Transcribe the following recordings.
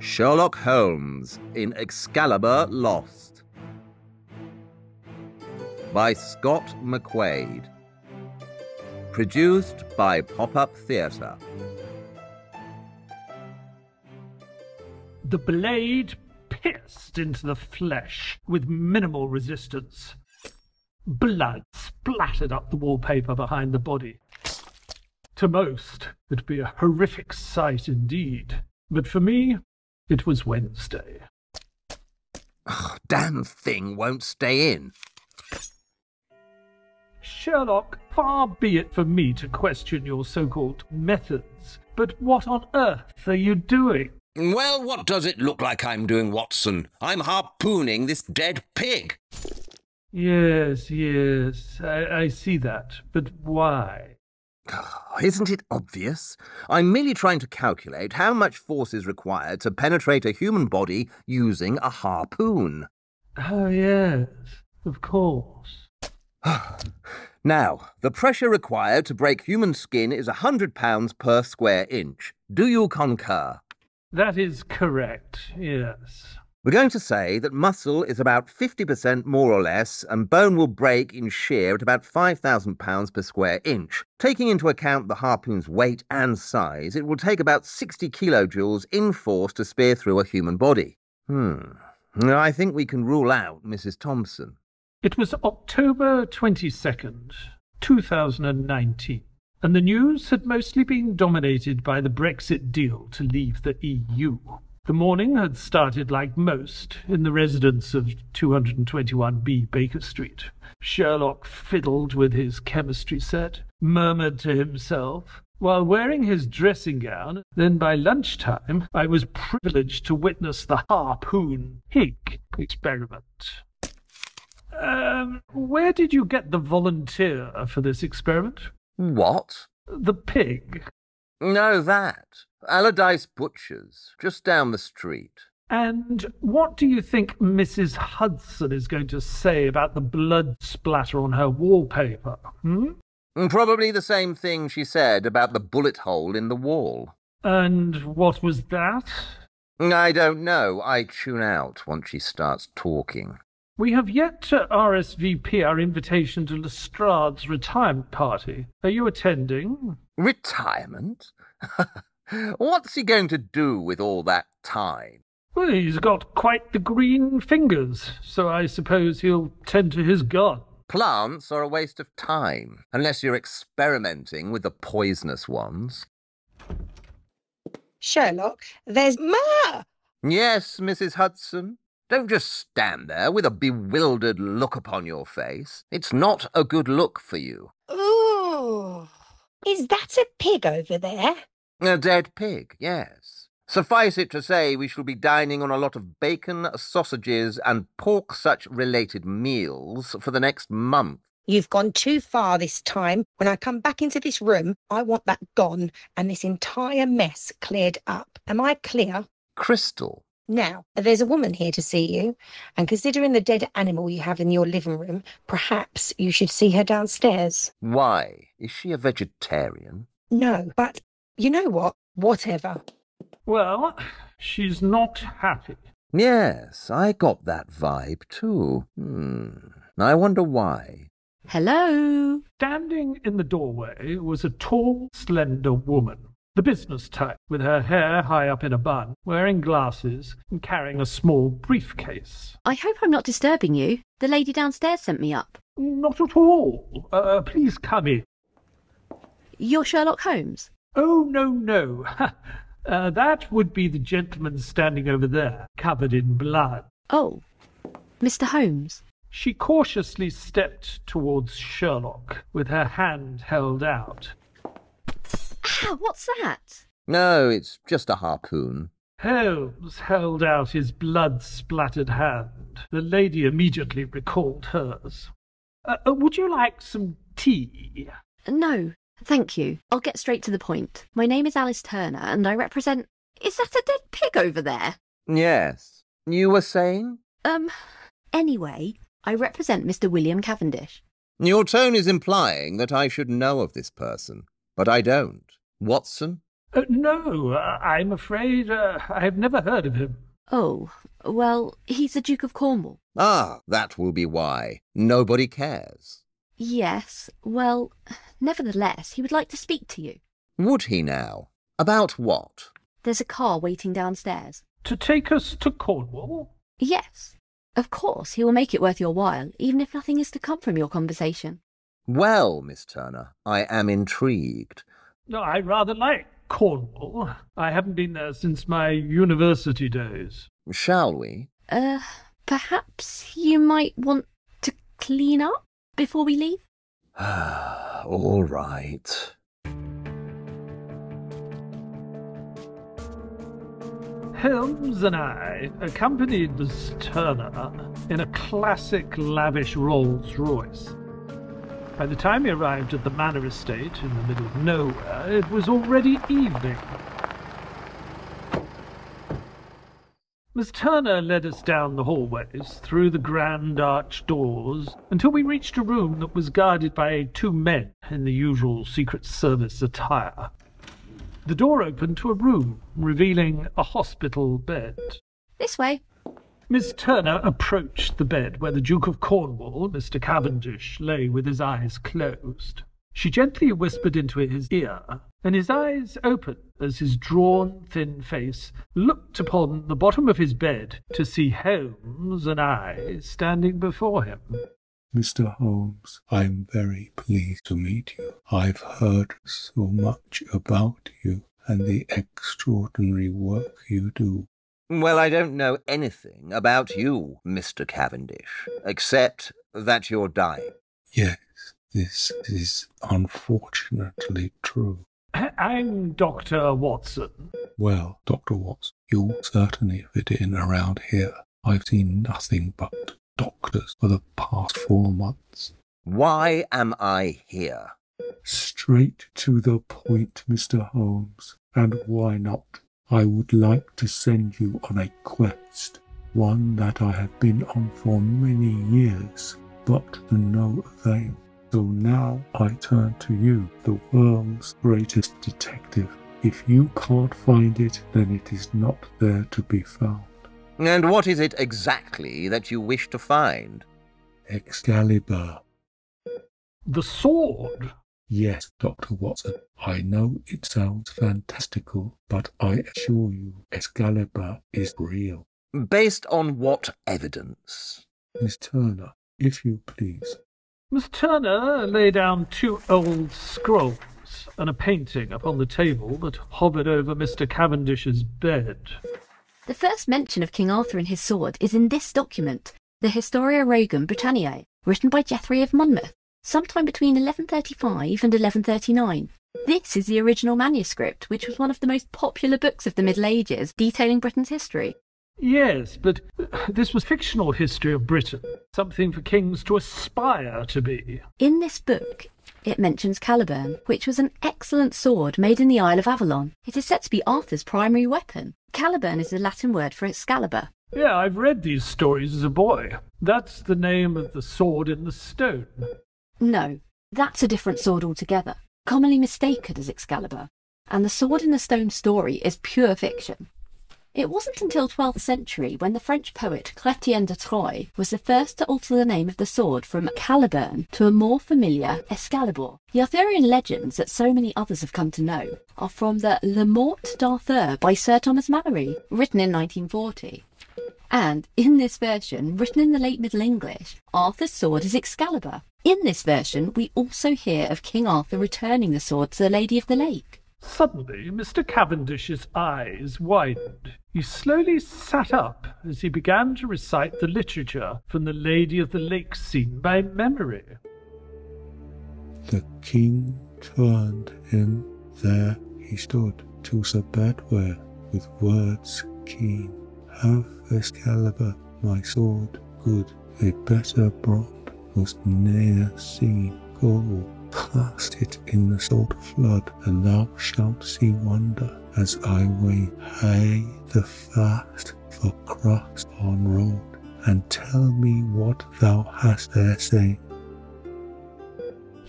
Sherlock Holmes in Excalibur Lost by Scott McQuaid. Produced by Pop-Up Theatre. The blade pierced into the flesh with minimal resistance. Blood splattered up the wallpaper behind the body. To most, it'd be a horrific sight indeed. But for me, it was Wednesday. Damn thing won't stay in. Sherlock, far be it from me to question your so-called methods, but what on earth are you doing? Well, what does it look like I'm doing, Watson? I'm harpooning this dead pig. Yes, I see that. But why? Isn't it obvious? I'm merely trying to calculate how much force is required to penetrate a human body using a harpoon. Oh, yes, of course. Now, the pressure required to break human skin is 100 pounds per square inch. Do you concur? That is correct, yes. We're going to say that muscle is about 50% more or less, and bone will break in shear at about 5,000 pounds per square inch. Taking into account the harpoon's weight and size, it will take about 60 kilojoules in force to spear through a human body. I think we can rule out Mrs. Thompson. It was October 22nd, 2019, and the news had mostly been dominated by the Brexit deal to leave the EU. The morning had started like most in the residence of 221B Baker Street. Sherlock fiddled with his chemistry set, murmured to himself, while wearing his dressing gown. Then by lunchtime, I was privileged to witness the harpoon pig experiment. Where did you get the volunteer for this experiment? What? The pig. No, that. Allardyce Butchers, just down the street. And what do you think Mrs. Hudson is going to say about the blood splatter on her wallpaper? Probably the same thing she said about the bullet hole in the wall. And what was that? I don't know. I tune out once she starts talking. We have yet to RSVP our invitation to Lestrade's retirement party. Are you attending? Retirement? What's he going to do with all that time? Well, he's got quite the green fingers, so I suppose he'll tend to his garden. Plants are a waste of time, unless you're experimenting with the poisonous ones. Sherlock, there's Ma! Yes, Mrs. Hudson. Don't just stand there with a bewildered look upon your face. It's not a good look for you. Ooh, is that a pig over there? A dead pig, yes. Suffice it to say, we shall be dining on a lot of bacon, sausages, and pork-such related meals for the next month. You've gone too far this time. When I come back into this room, I want that gone and this entire mess cleared up. Am I clear? Crystal. Now, there's a woman here to see you, and considering the dead animal you have in your living room, perhaps you should see her downstairs. Why? Is she a vegetarian? No, but you know what? Whatever. Well, she's not happy. Yes, I got that vibe too. I wonder why. Hello? Standing in the doorway was a tall, slender woman. The business type, with her hair high up in a bun, wearing glasses and carrying a small briefcase. I hope I'm not disturbing you. The lady downstairs sent me up. Not at all. Please come in. You're Sherlock Holmes? Oh, no. That would be the gentleman standing over there, covered in blood. Oh, Mr. Holmes. She cautiously stepped towards Sherlock, with her hand held out. Ah, what's that? No, it's just a harpoon. Holmes held out his blood-splattered hand. The lady immediately recalled hers. Would you like some tea? No, thank you. I'll get straight to the point. My name is Alice Turner, and I represent... Is that a dead pig over there? Yes. You were saying? Anyway, I represent Mr. William Cavendish. Your tone is implying that I should know of this person, but I don't. Watson, No, I'm afraid I have never heard of him. Oh, well, he's the Duke of Cornwall. Ah, that will be why. Nobody cares. Yes, well, nevertheless, he would like to speak to you. Would he now? About what? There's a car waiting downstairs. To take us to Cornwall? Yes. Of course, he will make it worth your while, even if nothing is to come from your conversation. Well, Miss Turner, I am intrigued. No, I rather like Cornwall. I haven't been there since my university days. Shall we? Perhaps you might want to clean up before we leave? All right. Holmes and I accompanied Miss Turner in a classic lavish Rolls-Royce. By the time we arrived at the Manor Estate in the middle of nowhere, it was already evening. Miss Turner led us down the hallways, through the grand arched doors, until we reached a room that was guarded by 2 men in the usual Secret Service attire. The door opened to a room, revealing a hospital bed. This way. Miss Turner approached the bed where the Duke of Cornwall, Mr. Cavendish, lay with his eyes closed. She gently whispered into his ear, and his eyes opened as his drawn, thin face looked upon the bottom of his bed to see Holmes and I standing before him. Mr. Holmes, I'm very pleased to meet you. I've heard so much about you and the extraordinary work you do. Well, I don't know anything about you, Mr. Cavendish, except that you're dying. Yes, this is unfortunately true. I'm Dr. Watson. Well, Dr. Watson, you'll certainly fit in around here. I've seen nothing but doctors for the past 4 months. Why am I here? Straight to the point, Mr. Holmes. And why not? I would like to send you on a quest, one that I have been on for many years, but to no avail. So now I turn to you, the world's greatest detective. If you can't find it, then it is not there to be found. And what is it exactly that you wish to find? Excalibur. The sword? Yes, Dr. Watson, I know it sounds fantastical, but I assure you Excalibur is real. Based on what evidence? Miss Turner, if you please. Miss Turner lay down 2 old scrolls and a painting upon the table that hovered over Mr. Cavendish's bed. The first mention of King Arthur and his sword is in this document, the Historia Regum Britanniae, written by Geoffrey of Monmouth, sometime between 1135 and 1139. This is the original manuscript, which was one of the most popular books of the Middle Ages, detailing Britain's history. Yes, but this was fictional history of Britain, something for kings to aspire to be. In this book, it mentions Caliburn, which was an excellent sword made in the Isle of Avalon. It is said to be Arthur's primary weapon. Caliburn is the Latin word for Excalibur. Yeah, I've read these stories as a boy. That's the name of the sword in the stone. No, that's a different sword altogether, commonly mistaken as Excalibur, and the sword in the stone story is pure fiction. It wasn't until 12th century when the French poet Chrétien de Troyes was the first to alter the name of the sword from Caliburn to a more familiar Excalibur. The Arthurian legends that so many others have come to know are from the Le Morte d'Arthur by Sir Thomas Malory, written in 1940. And in this version, written in the late Middle English, Arthur's sword is Excalibur. In this version, we also hear of King Arthur returning the sword to the Lady of the Lake. Suddenly, Mr. Cavendish's eyes widened. He slowly sat up as he began to recite the literature from the Lady of the Lake scene by memory. The king turned him, there he stood, to Sir Bedware, with words keen. Have Excalibur, my sword, good, a better brought was ne'er seen. Go, cast it in the salt flood, and thou shalt see wonder, as I weigh hay the fast for crust on road, and tell me what thou hast there say.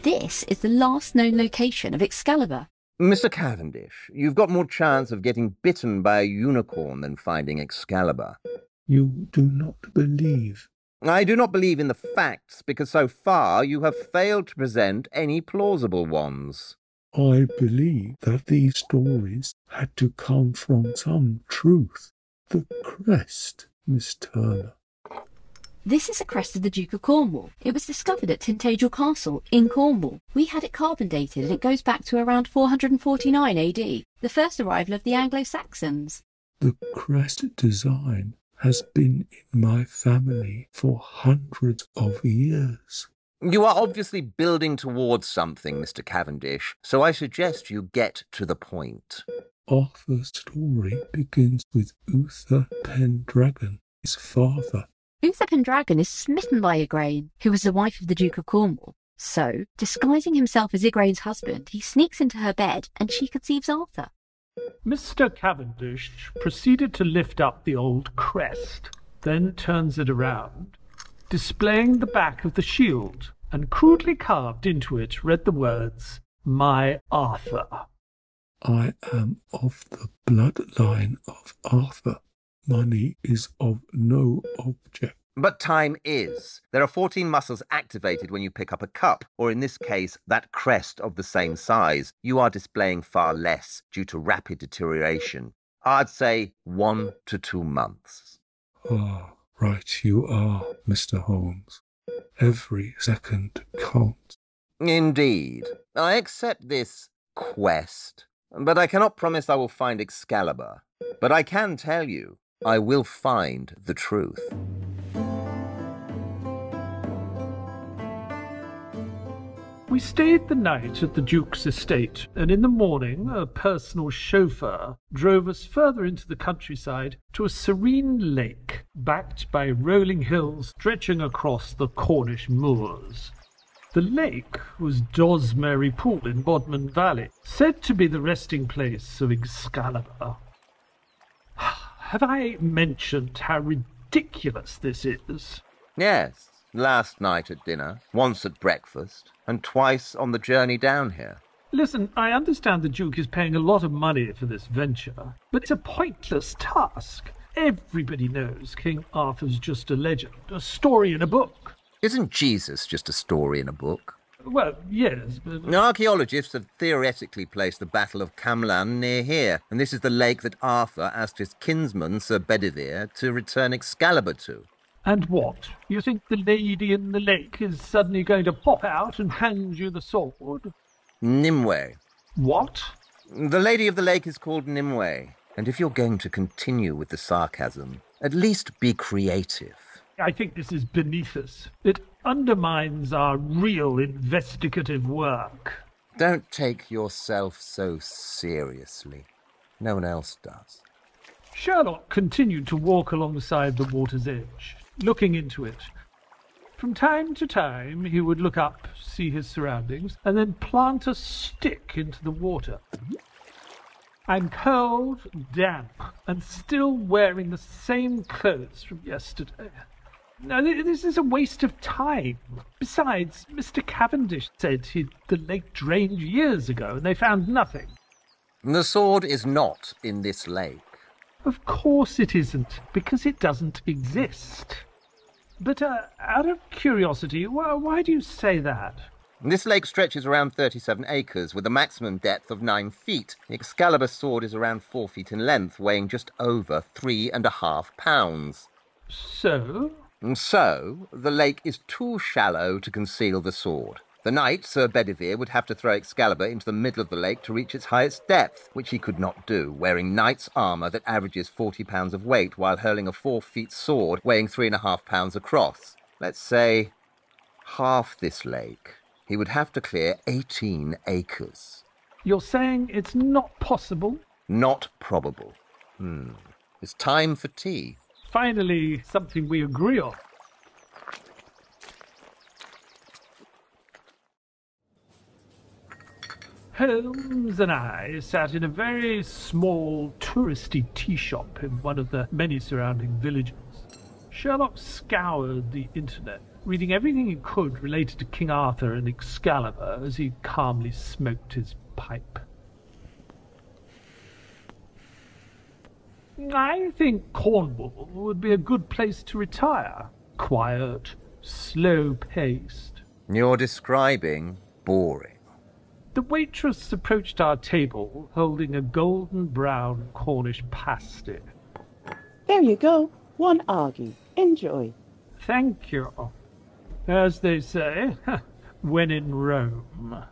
This is the last known location of Excalibur. Mr. Cavendish, you've got more chance of getting bitten by a unicorn than finding Excalibur. You do not believe. I do not believe in the facts, because so far you have failed to present any plausible ones. I believe that these stories had to come from some truth. The crest, Miss Turner. This is the crest of the Duke of Cornwall. It was discovered at Tintagel Castle in Cornwall. We had it carbon dated and it goes back to around 449 AD, the first arrival of the Anglo-Saxons. The crest design has been in my family for hundreds of years. You are obviously building towards something, Mr. Cavendish, so I suggest you get to the point. Arthur's story begins with Uther Pendragon, his father. Uther Pendragon is smitten by Igraine, who was the wife of the Duke of Cornwall. So, disguising himself as Igraine's husband, he sneaks into her bed and she conceives Arthur. Mr. Cavendish proceeded to lift up the old crest, then turns it around, displaying the back of the shield, and crudely carved into it read the words, "My Arthur." I am of the bloodline of Arthur. Money is of no object. But time is. There are 14 muscles activated when you pick up a cup, or in this case, that crest of the same size. You are displaying far less due to rapid deterioration. I'd say 1 to 2 months. Ah, right you are, Mr. Holmes. Every second counts. Indeed. I accept this quest, but I cannot promise I will find Excalibur. But I can tell you, I will find the truth. We stayed the night at the Duke's estate, and in the morning a personal chauffeur drove us further into the countryside to a serene lake, backed by rolling hills stretching across the Cornish moors. The lake was Dosmary Pool in Bodmin Valley, said to be the resting place of Excalibur. Have I mentioned how ridiculous this is? Yes. Last night at dinner, once at breakfast, and twice on the journey down here. Listen, I understand the Duke is paying a lot of money for this venture, but it's a pointless task. Everybody knows King Arthur's just a legend, a story in a book. Isn't Jesus just a story in a book? Well, yes, but... Archaeologists have theoretically placed the Battle of Camlan near here, and this is the lake that Arthur asked his kinsman, Sir Bedivere, to return Excalibur to. And what? You think the lady in the lake is suddenly going to pop out and hand you the sword? Nimue. What? The lady of the lake is called Nimue, and if you're going to continue with the sarcasm, at least be creative. I think this is beneath us. It undermines our real investigative work. Don't take yourself so seriously. No one else does. Sherlock continued to walk alongside the water's edge, looking into it. From time to time, he would look up, see his surroundings, and then plant a stick into the water. I'm cold, damp, and still wearing the same clothes from yesterday. Now, this is a waste of time. Besides, Mr. Cavendish said the lake drained years ago, and they found nothing. The sword is not in this lake. Of course it isn't, because it doesn't exist. But out of curiosity, why do you say that? This lake stretches around 37 acres, with a maximum depth of 9 feet. The Excalibur sword is around 4 feet in length, weighing just over 3.5 pounds. So? So, the lake is too shallow to conceal the sword. The knight, Sir Bedivere, would have to throw Excalibur into the middle of the lake to reach its highest depth, which he could not do, wearing knight's armour that averages 40 pounds of weight while hurling a 4-foot sword weighing 3.5 pounds across. Let's say half this lake. He would have to clear 18 acres. You're saying it's not possible? Not probable. It's time for tea. Finally, something we agree on. Holmes and I sat in a very small touristy tea shop in one of the many surrounding villages. Sherlock scoured the internet, reading everything he could related to King Arthur and Excalibur as he calmly smoked his pipe. I think Cornwall would be a good place to retire. Quiet, slow-paced. You're describing boring. The waitress approached our table holding a golden brown Cornish pasty. There you go. One argy. Enjoy. Thank you. As they say, when in Rome.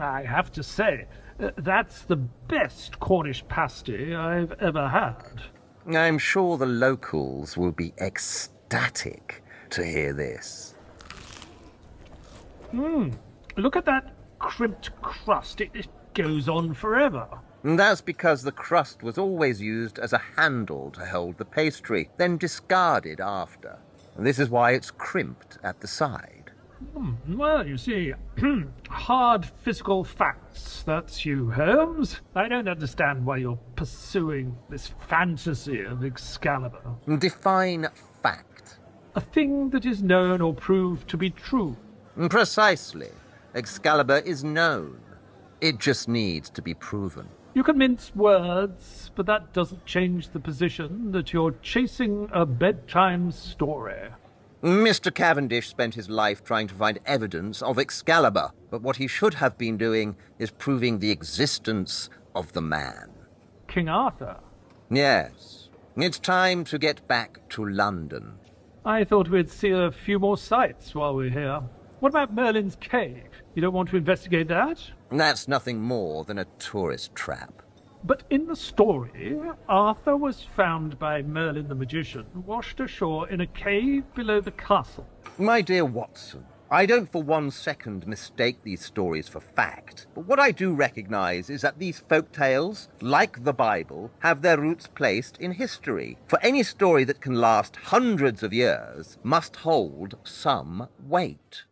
I have to say, that's the best Cornish pasty I've ever had. I'm sure the locals will be ecstatic to hear this. Look at that crimped crust. It goes on forever. That's because the crust was always used as a handle to hold the pastry, then discarded after. This is why it's crimped at the side. Well, you see, hard physical facts, that's you, Holmes. I don't understand why you're pursuing this fantasy of Excalibur. Define fact. A thing that is known or proved to be true. Precisely. Excalibur is known. It just needs to be proven. You can mince words, but that doesn't change the position that you're chasing a bedtime story. Mr. Cavendish spent his life trying to find evidence of Excalibur, but what he should have been doing is proving the existence of the man. King Arthur? Yes. It's time to get back to London. I thought we'd see a few more sights while we're here. What about Merlin's cave? You don't want to investigate that? That's nothing more than a tourist trap. But in the story, Arthur was found by Merlin the magician, washed ashore in a cave below the castle. My dear Watson, I don't for 1 second mistake these stories for fact, but what I do recognize is that these folk tales, like the Bible, have their roots placed in history. For any story that can last hundreds of years must hold some weight.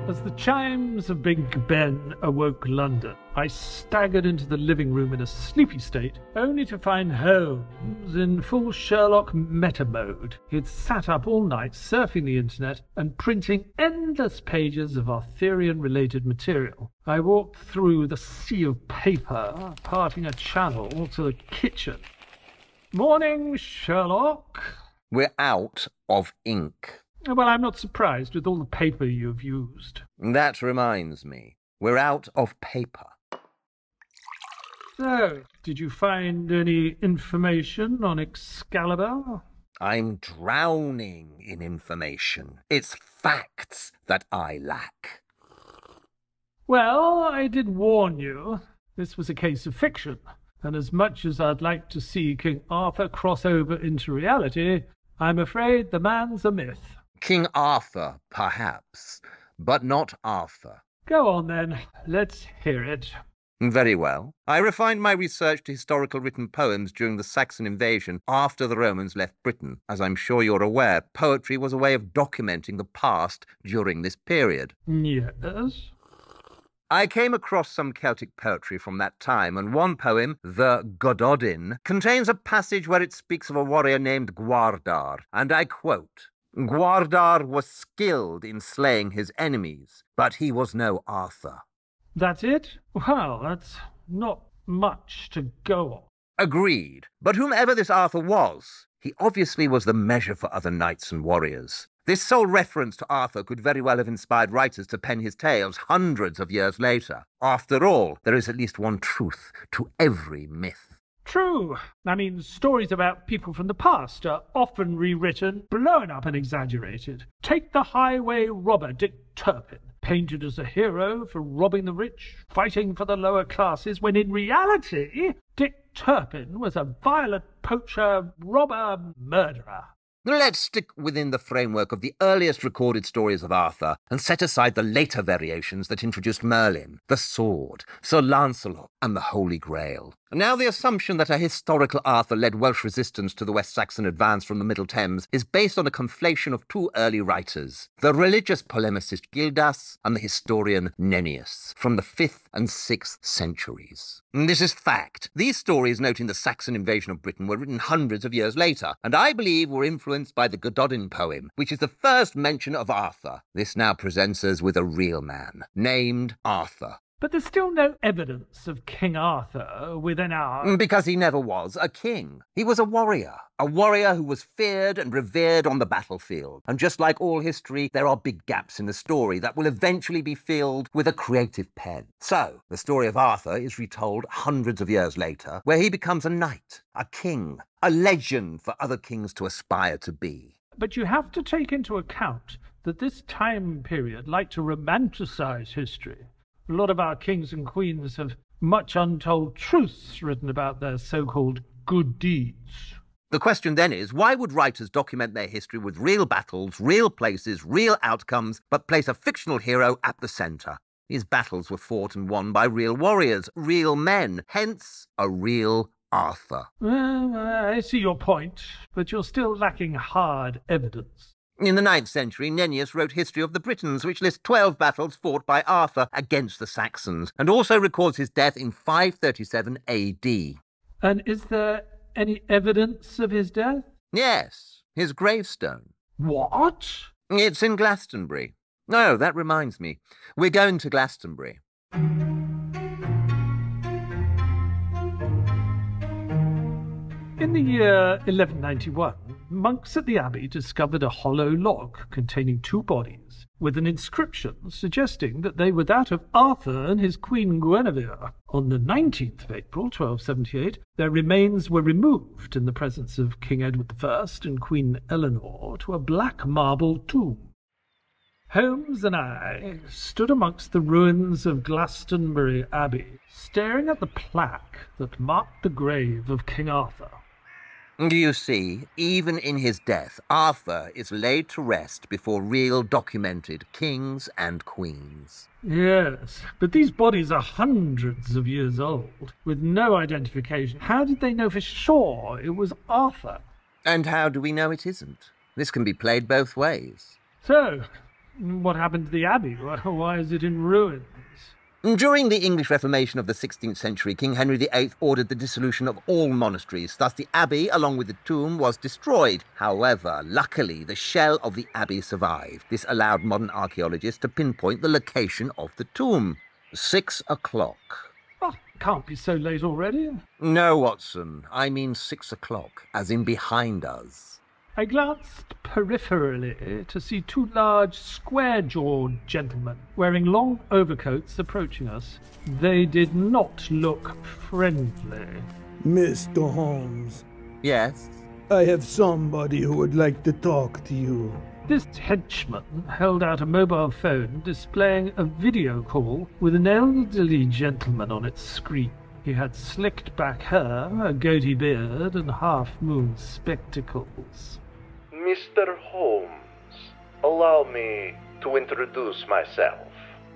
As the chimes of Big Ben awoke London, I staggered into the living room in a sleepy state, only to find Holmes in full Sherlock meta mode. He'd sat up all night surfing the internet and printing endless pages of Arthurian-related material. I walked through the sea of paper, parting a channel to the kitchen. Morning, Sherlock. We're out of ink. Well, I'm not surprised with all the paper you've used. That reminds me. We're out of paper. So, did you find any information on Excalibur? I'm drowning in information. It's facts that I lack. Well, I did warn you. This was a case of fiction. And as much as I'd like to see King Arthur cross over into reality, I'm afraid the man's a myth. King Arthur, perhaps, but not Arthur. Go on, then. Let's hear it. Very well. I refined my research to historical written poems during the Saxon invasion after the Romans left Britain. As I'm sure you're aware, poetry was a way of documenting the past during this period. Yes? I came across some Celtic poetry from that time, and one poem, the Gododin, contains a passage where it speaks of a warrior named Gwardar, and I quote, "Gwardar was skilled in slaying his enemies, but he was no Arthur." That's it? Well, that's not much to go on. Agreed. But whomever this Arthur was, he obviously was the measure for other knights and warriors. This sole reference to Arthur could very well have inspired writers to pen his tales hundreds of years later. After all, there is at least one truth to every myth. True. I mean, stories about people from the past are often rewritten, blown up and exaggerated. Take the highway robber Dick Turpin, painted as a hero for robbing the rich, fighting for the lower classes, when in reality, Dick Turpin was a violent poacher, robber, murderer. Let's stick within the framework of the earliest recorded stories of Arthur and set aside the later variations that introduced Merlin, the sword, Sir Lancelot, and the Holy Grail. Now, the assumption that a historical Arthur led Welsh resistance to the West Saxon advance from the Middle Thames is based on a conflation of two early writers, the religious polemicist Gildas and the historian Nennius, from the 5th and 6th centuries. This is fact. These stories noting the Saxon invasion of Britain were written hundreds of years later, and I believe were influenced influenced by the Gododin poem, which is the first mention of Arthur. This now presents us with a real man, named Arthur. But there's still no evidence of King Arthur within our... Because he never was a king. He was a warrior who was feared and revered on the battlefield. And just like all history, there are big gaps in the story that will eventually be filled with a creative pen. So, the story of Arthur is retold hundreds of years later, where he becomes a knight, a king, a legend for other kings to aspire to be. But you have to take into account that this time period liked to romanticize history. A lot of our kings and queens have much untold truths written about their so-called good deeds. The question then is, why would writers document their history with real battles, real places, real outcomes, but place a fictional hero at the centre? These battles were fought and won by real warriors, real men, hence a real Arthur. Well, I see your point, but you're still lacking hard evidence. In the 9th century, Nennius wrote History of the Britons, which lists 12 battles fought by Arthur against the Saxons, and also records his death in 537 AD. And is there any evidence of his death? Yes, his gravestone. What? It's in Glastonbury. Oh, that reminds me. We're going to Glastonbury. In the year 1191, monks at the abbey discovered a hollow log containing 2 bodies, with an inscription suggesting that they were that of Arthur and his queen Guinevere. On the 19th of April, 1278, their remains were removed in the presence of King Edward I and Queen Eleanor to a black marble tomb. Holmes and I stood amongst the ruins of Glastonbury Abbey, staring at the plaque that marked the grave of King Arthur. You see, even in his death, Arthur is laid to rest before real documented kings and queens. Yes, but these bodies are hundreds of years old, with no identification. How did they know for sure it was Arthur? And how do we know it isn't? This can be played both ways. So, what happened to the abbey? Why is it in ruins? During the English Reformation of the 16th century, King Henry VIII ordered the dissolution of all monasteries. Thus, the abbey, along with the tomb, was destroyed. However, luckily, the shell of the abbey survived. This allowed modern archaeologists to pinpoint the location of the tomb. 6 o'clock. Oh, can't be so late already. No, Watson. I mean 6 o'clock, as in behind us. I glanced peripherally to see 2 large, square-jawed gentlemen wearing long overcoats approaching us. They did not look friendly. Mr. Holmes. Yes? I have somebody who would like to talk to you. This henchman held out a mobile phone displaying a video call with an elderly gentleman on its screen. He had slicked back hair, a goatee beard, and half-moon spectacles. Mr. Holmes, allow me to introduce myself.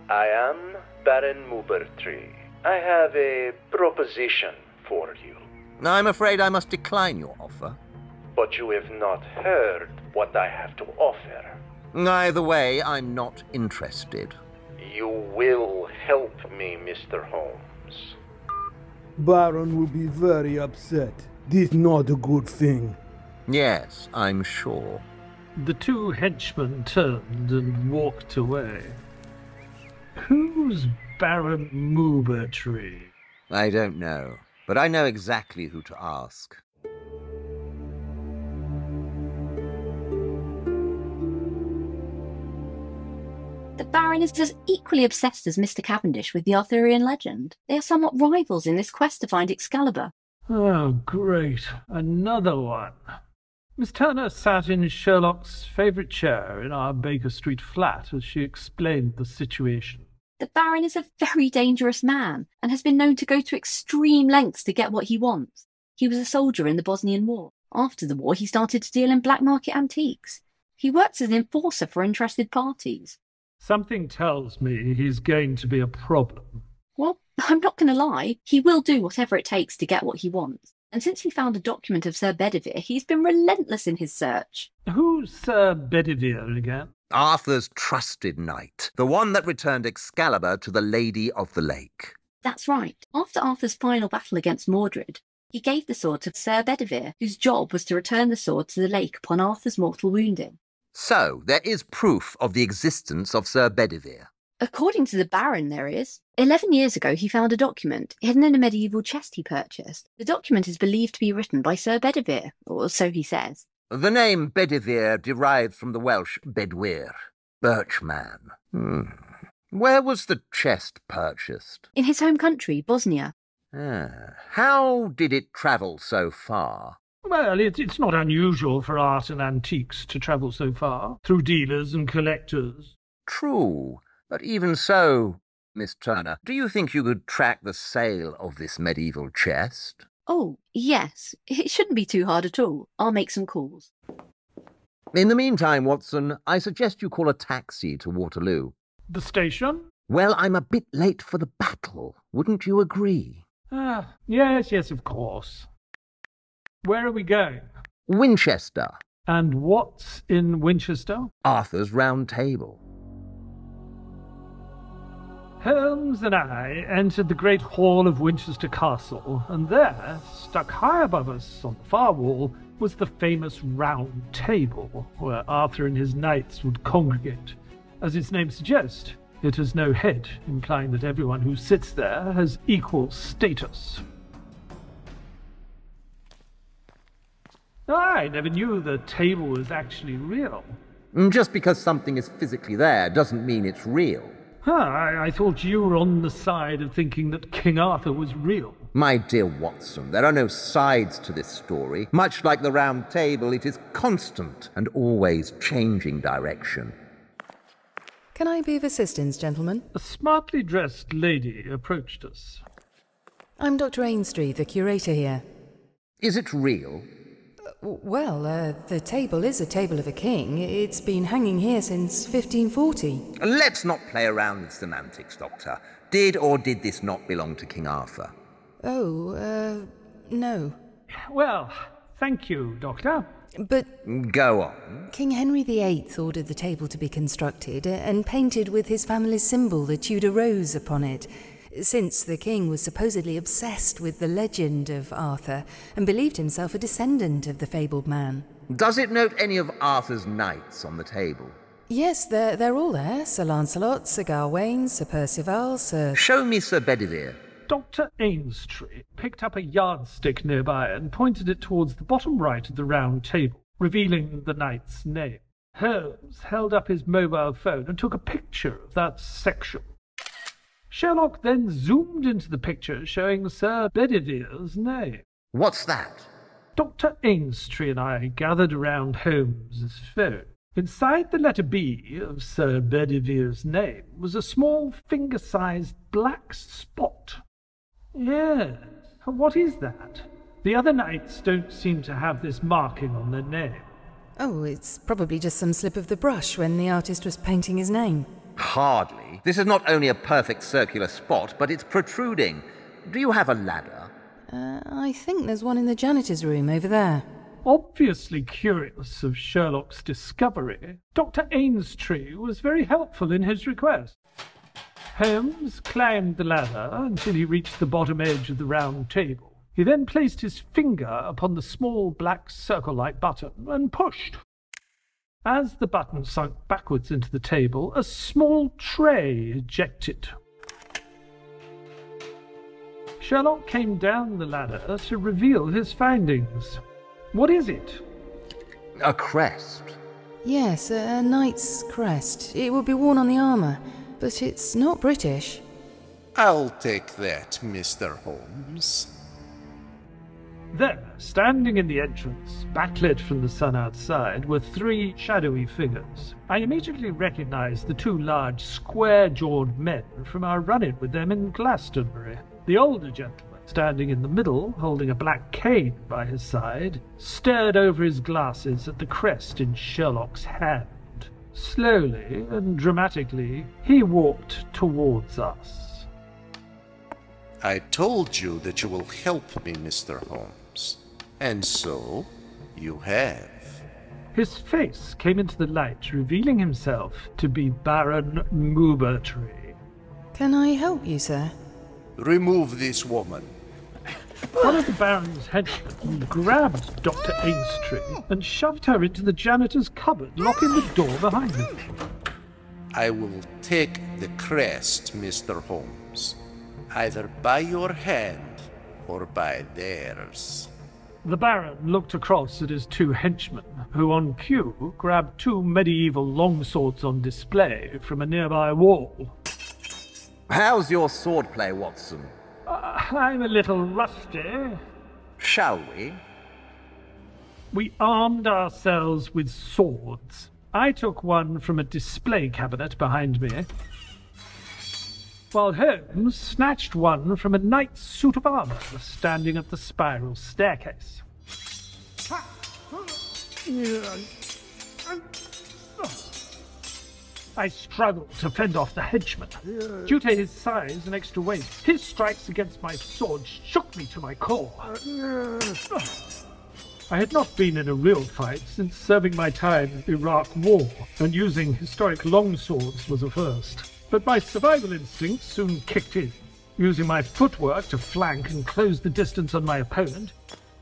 I am Baron Mubertree. I have a proposition for you. I'm afraid I must decline your offer. But you have not heard what I have to offer. Either way, I'm not interested. You will help me, Mr. Holmes. Baron will be very upset. This not a good thing. Yes, I'm sure. The 2 henchmen turned and walked away. Who's Baron Mubertree? I don't know, but I know exactly who to ask. The Baron is as equally obsessed as Mr. Cavendish with the Arthurian legend. They are somewhat rivals in this quest to find Excalibur. Oh, great. Another one. Miss Turner sat in Sherlock's favourite chair in our Baker Street flat as she explained the situation. The Baron is a very dangerous man and has been known to go to extreme lengths to get what he wants. He was a soldier in the Bosnian War. After the war, he started to deal in black market antiques. He works as an enforcer for interested parties. Something tells me he's going to be a problem. Well, I'm not going to lie. He will do whatever it takes to get what he wants. And since he found a document of Sir Bedivere, he's been relentless in his search. Who's Sir Bedivere again? Arthur's trusted knight, the one that returned Excalibur to the Lady of the Lake. That's right. After Arthur's final battle against Mordred, He gave the sword to Sir Bedivere, whose job was to return the sword to the lake upon Arthur's mortal wounding. So, there is proof of the existence of Sir Bedivere. According to the Baron, there is. 11 years ago, he found a document hidden in a medieval chest he purchased. The document is believed to be written by Sir Bedivere, or so he says. The name Bedivere derives from the Welsh bedwyr, birchman. Where was the chest purchased? In his home country, Bosnia. How did it travel so far? Well, it's not unusual for art and antiques to travel so far, through dealers and collectors. True, but even so, Miss Turner, do you think you could track the sale of this medieval chest? Oh, yes. It shouldn't be too hard at all. I'll make some calls. In the meantime, Watson, I suggest you call a taxi to Waterloo. The station? Well, I'm a bit late for the battle. Wouldn't you agree? Yes, of course. Where are we going? Winchester. And what's in Winchester? Arthur's Round Table. Holmes and I entered the great hall of Winchester Castle, and there, stuck high above us on the far wall, was the famous Round Table, where Arthur and his knights would congregate. As its name suggests, it has no head, implying that everyone who sits there has equal status. I never knew the table was actually real. Just because something is physically there doesn't mean it's real. I thought you were on the side of thinking that King Arthur was real. My dear Watson, there are no sides to this story. Much like the Round Table, it is constant and always changing direction. Can I be of assistance, gentlemen? A smartly dressed lady approached us. I'm Dr. Ainstree, the curator here. Is it real? Well, the table is a table of a king. It's been hanging here since 1540. Let's not play around with semantics, Doctor. Did or did this not belong to King Arthur? Oh, no. Well, thank you, Doctor. But... Go on. King Henry VIII ordered the table to be constructed and painted with his family's symbol, the Tudor rose, upon it, since the king was supposedly obsessed with the legend of Arthur and believed himself a descendant of the fabled man. Does it note any of Arthur's knights on the table? Yes, they're all there. Sir Lancelot, Sir Gawain, Sir Percival, Sir... Show me Sir Bedivere. Dr. Ainstree picked up a yardstick nearby and pointed it towards the bottom right of the round table, revealing the knight's name. Holmes held up his mobile phone and took a picture of that section. Sherlock then zoomed into the picture showing Sir Bedivere's name. What's that? Dr. Ainstree and I gathered around Holmes's phone. Inside the letter B of Sir Bedivere's name was a small finger-sized black spot. Yes, what is that? The other knights don't seem to have this marking on their name. Oh, it's probably just some slip of the brush when the artist was painting his name. Hardly. This is not only a perfect circular spot, but it's protruding. Do you have a ladder? I think there's one in the janitor's room over there. Obviously curious of Sherlock's discovery, Dr. Ainstree was very helpful in his request. Holmes climbed the ladder until he reached the bottom edge of the round table. He then placed his finger upon the small black circle-like button and pushed. As the button sunk backwards into the table, a small tray ejected. Sherlock came down the ladder to reveal his findings. What is it? A crest. Yes, a knight's crest. It would be worn on the armour, but it's not British. I'll take that, Mr. Holmes. There, standing in the entrance, backlit from the sun outside, were three shadowy figures. I immediately recognized the two large, square-jawed men from our run-in with them in Glastonbury. The older gentleman, standing in the middle, holding a black cane by his side, stared over his glasses at the crest in Sherlock's hand. Slowly and dramatically, he walked towards us. I told you that you will help me, Mr. Holmes. And so, you have. His face came into the light, revealing himself to be Baron Moubertree. Can I help you, sir? Remove this woman. One of the Baron's henchmen grabbed Dr. Ainstree and shoved her into the janitor's cupboard, locking the door behind her. I will take the crest, Mr. Holmes, either by your hand or by theirs. The Baron looked across at his two henchmen, who on cue grabbed two medieval longswords on display from a nearby wall. How's your swordplay, Watson? I'm a little rusty. Shall we? We armed ourselves with swords. I took one from a display cabinet behind me, while Holmes snatched one from a knight's suit of armour standing at the spiral staircase. I struggled to fend off the henchman. Due to his size and extra weight, his strikes against my sword shook me to my core. I had not been in a real fight since serving my time in the Iraq War, and using historic longswords was a first. But my survival instincts soon kicked in, using my footwork to flank and close the distance on my opponent,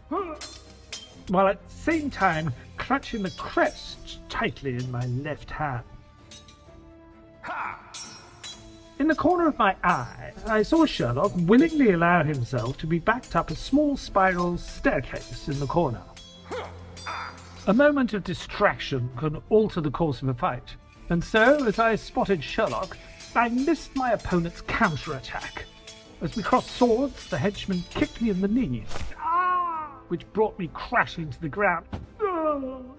while at the same time clutching the crest tightly in my left hand. In the corner of my eye, I saw Sherlock willingly allow himself to be backed up a small spiral staircase in the corner. A moment of distraction can alter the course of a fight, and so, as I spotted Sherlock, I missed my opponent's counter-attack. As we crossed swords, the henchman kicked me in the knee, which brought me crashing to the ground.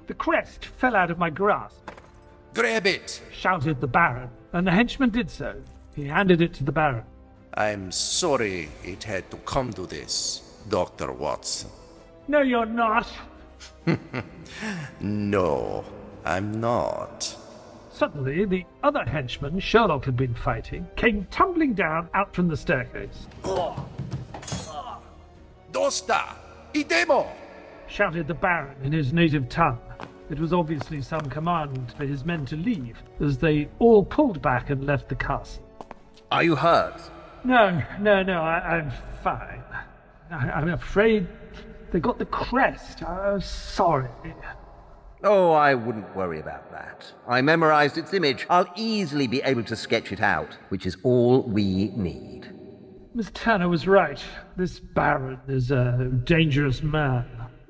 The crest fell out of my grasp. Grab it! Shouted the Baron, and the henchman did so. He handed it to the Baron. I'm sorry it had to come to this, Dr. Watson. No, you're not. No, I'm not. Suddenly, the other henchman Sherlock had been fighting came tumbling down out from the staircase. Dosta! Idemo! Shouted the Baron in his native tongue. It was obviously some command for his men to leave, as they all pulled back and left the castle. Are you hurt? No, I'm fine. I'm afraid they got the crest. I'm sorry. Oh, I wouldn't worry about that. I memorized its image. I'll easily be able to sketch it out, which is all we need. Miss Turner was right. This Baron is a dangerous man.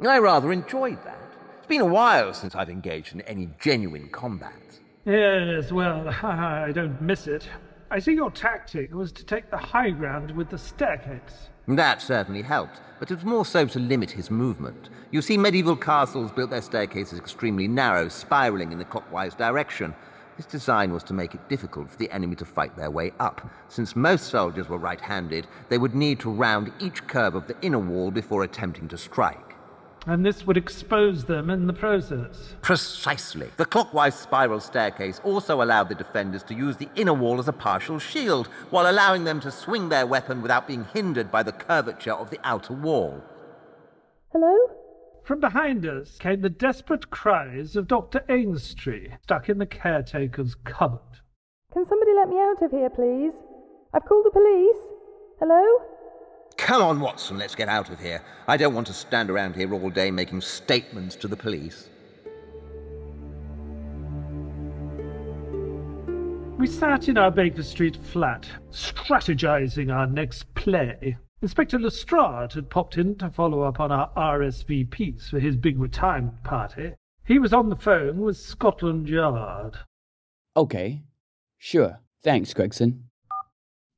I rather enjoyed that. It's been a while since I've engaged in any genuine combat. Yes, well, I don't miss it. I see your tactic was to take the high ground with the staircase. That certainly helped, but it was more so to limit his movement. You see, medieval castles built their staircases extremely narrow, spiralling in the clockwise direction. This design was to make it difficult for the enemy to fight their way up. Since most soldiers were right-handed, they would need to round each curve of the inner wall before attempting to strike. And this would expose them in the process. Precisely. The clockwise spiral staircase also allowed the defenders to use the inner wall as a partial shield, while allowing them to swing their weapon without being hindered by the curvature of the outer wall. Hello? From behind us came the desperate cries of Dr. Ainstree, stuck in the caretaker's cupboard. Can somebody let me out of here, please? I've called the police. Hello? Come on, Watson, let's get out of here. I don't want to stand around here all day making statements to the police. We sat in our Baker Street flat, strategizing our next play. Inspector Lestrade had popped in to follow up on our RSVPs for his big retirement party. He was on the phone with Scotland Yard. Okay. Sure. Thanks, Gregson.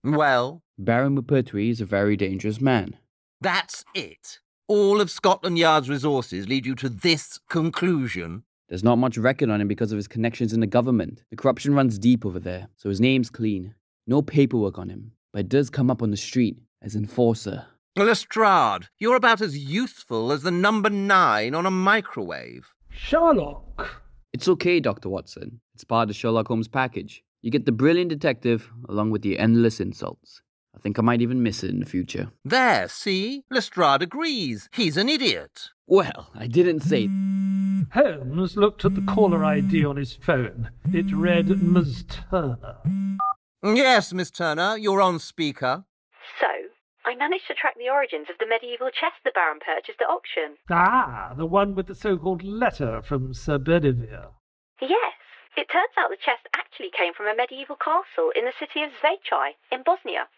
Well? Baron Maupertuis is a very dangerous man. That's it? All of Scotland Yard's resources lead you to this conclusion? There's not much record on him because of his connections in the government. The corruption runs deep over there, so his name's clean. No paperwork on him, but it does come up on the street as enforcer. Lestrade, you're about as useful as the number 9 on a microwave. Sherlock! It's okay, Dr. Watson. It's part of the Sherlock Holmes package. You get the brilliant detective along with the endless insults. I think I might even miss it in the future. There, see? Lestrade agrees. He's an idiot. Well, I didn't say... Holmes looked at the caller ID on his phone. It read Ms. Turner. Yes, Miss Turner, you're on speaker. So, I managed to track the origins of the medieval chest the Baron purchased at auction. Ah, the one with the so-called letter from Sir Bedivere. Yes, it turns out the chest actually came from a medieval castle in the city of Zvečaj in Bosnia.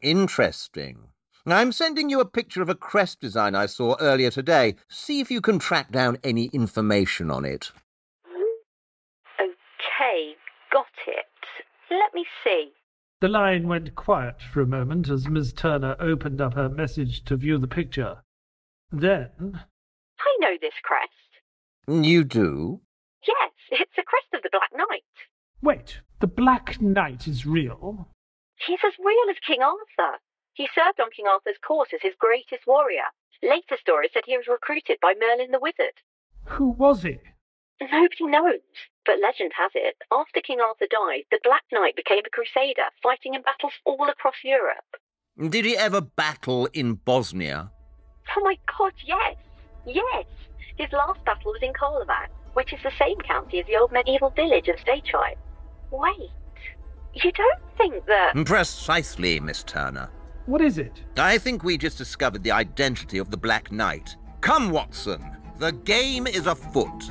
Interesting. I'm sending you a picture of a crest design I saw earlier today. See if you can track down any information on it. Okay, got it. Let me see. The line went quiet for a moment as Miss Turner opened up her message to view the picture. Then... I know this crest. You do? Yes, it's the crest of the Black Knight. Wait, the Black Knight is real? He's as real as King Arthur. He served on King Arthur's court as his greatest warrior. Later stories said he was recruited by Merlin the Wizard. Who was he? Nobody knows, but legend has it, after King Arthur died, the Black Knight became a crusader, fighting in battles all across Europe. Did he ever battle in Bosnia? Oh my God, yes! Yes! His last battle was in Karlovac, which is the same county as the old medieval village of Zvečaj. Wait, you don't think that... Precisely, Miss Turner. What is it? I think we just discovered the identity of the Black Knight. Come, Watson, the game is afoot.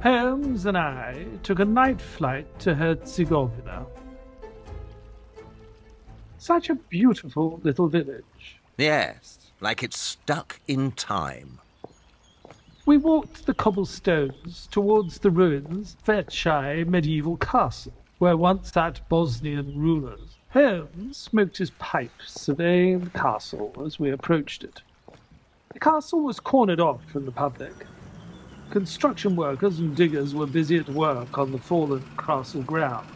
Holmes and I took a night flight to Herzegovina. Such a beautiful little village. Yes, like it's stuck in time. We walked the cobblestones towards the ruins of Zvečaj medieval castle, where once sat Bosnian rulers. Holmes smoked his pipe, surveying the castle as we approached it. The castle was cornered off from the public. Construction workers and diggers were busy at work on the fallen castle ground.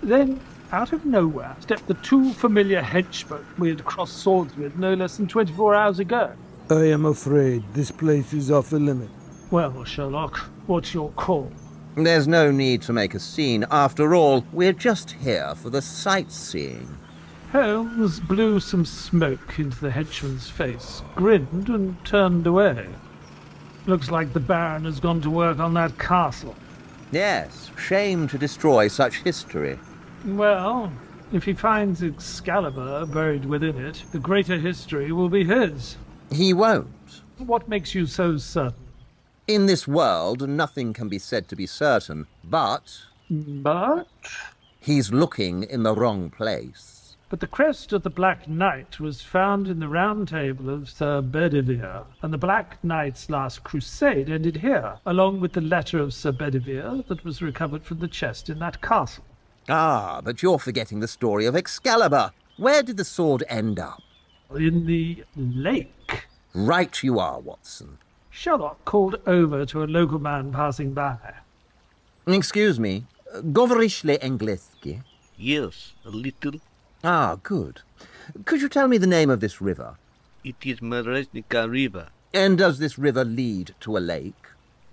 Then, out of nowhere, stepped the two familiar henchmen we had crossed swords with no less than 24 hours ago. I am afraid this place is off the limit. Well, Sherlock, what's your call? There's no need to make a scene. After all, we're just here for the sightseeing. Holmes blew some smoke into the henchman's face, grinned and turned away. Looks like the Baron has gone to work on that castle. Yes, shame to destroy such history. Well, if he finds Excalibur buried within it, the greater history will be his. He won't. What makes you so certain? In this world, nothing can be said to be certain, but... But? He's looking in the wrong place. But the crest of the Black Knight was found in the Round Table of Sir Bedivere, and the Black Knight's last crusade ended here, along with the letter of Sir Bedivere that was recovered from the chest in that castle. Ah, but you're forgetting the story of Excalibur. Where did the sword end up? In the lake. Right you are, Watson. Sherlock called over to a local man passing by. Excuse me, govorisz le angielski? Yes, a little. Ah, good. Could you tell me the name of this river? It is Meresnica River. And does this river lead to a lake?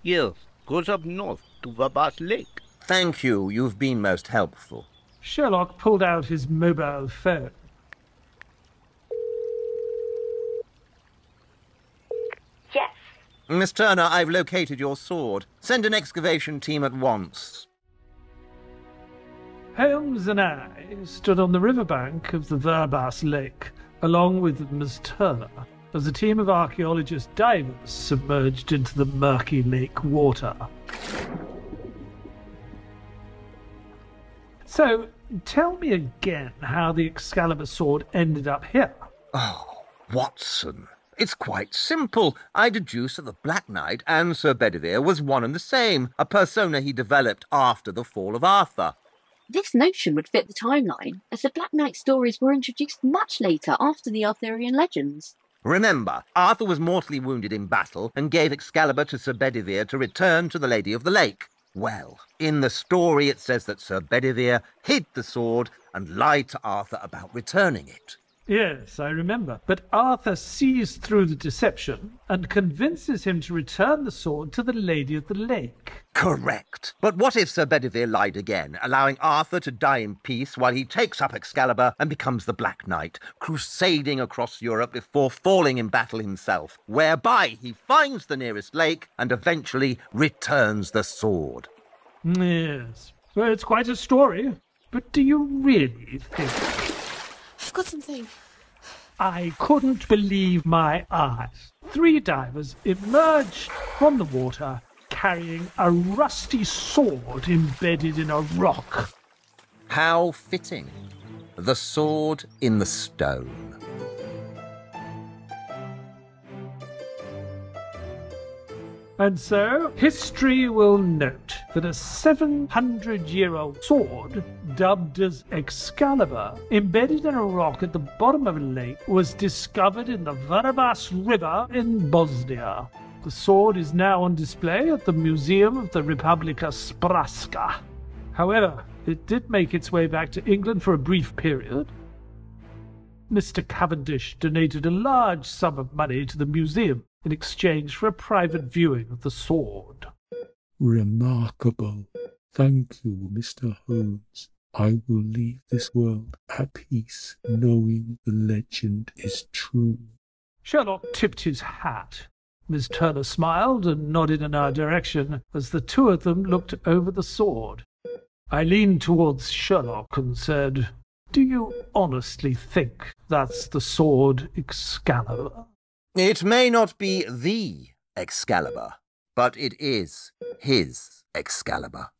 Yes, goes up north to Vabas Lake. Thank you, you've been most helpful. Sherlock pulled out his mobile phone. Yes. Miss Turner, I've located your sword. Send an excavation team at once. Holmes and I stood on the riverbank of the Verbas Lake, along with Miss Turner, as a team of archaeologist divers submerged into the murky lake water. So, tell me again how the Excalibur sword ended up here. Oh, Watson, it's quite simple. I deduce that the Black Knight and Sir Bedivere was one and the same, a persona he developed after the fall of Arthur. This notion would fit the timeline, as the Black Knight stories were introduced much later after the Arthurian legends. Remember, Arthur was mortally wounded in battle and gave Excalibur to Sir Bedivere to return to the Lady of the Lake. Well, in the story it says that Sir Bedivere hid the sword and lied to Arthur about returning it. Yes, I remember. But Arthur sees through the deception and convinces him to return the sword to the Lady of the Lake. Correct. But what if Sir Bedivere lied again, allowing Arthur to die in peace while he takes up Excalibur and becomes the Black Knight, crusading across Europe before falling in battle himself, whereby he finds the nearest lake and eventually returns the sword? Yes. Well, it's quite a story, but do you really think... I've got something. I couldn't believe my eyes. 3 divers emerged from the water carrying a rusty sword embedded in a rock. How fitting. The sword in the stone. And so, history will note that a 700-year-old sword, dubbed as Excalibur, embedded in a rock at the bottom of a lake, was discovered in the Varabas River in Bosnia. The sword is now on display at the Museum of the Republika Spraska. However, it did make its way back to England for a brief period. Mr. Cavendish donated a large sum of money to the museum in exchange for a private viewing of the sword. Remarkable. Thank you, Mr. Holmes. I will leave this world at peace, knowing the legend is true. Sherlock tipped his hat. Miss Turner smiled and nodded in our direction as the two of them looked over the sword. I leaned towards Sherlock and said, "Do you honestly think that's the sword Excalibur?" It may not be the Excalibur, but it is his Excalibur.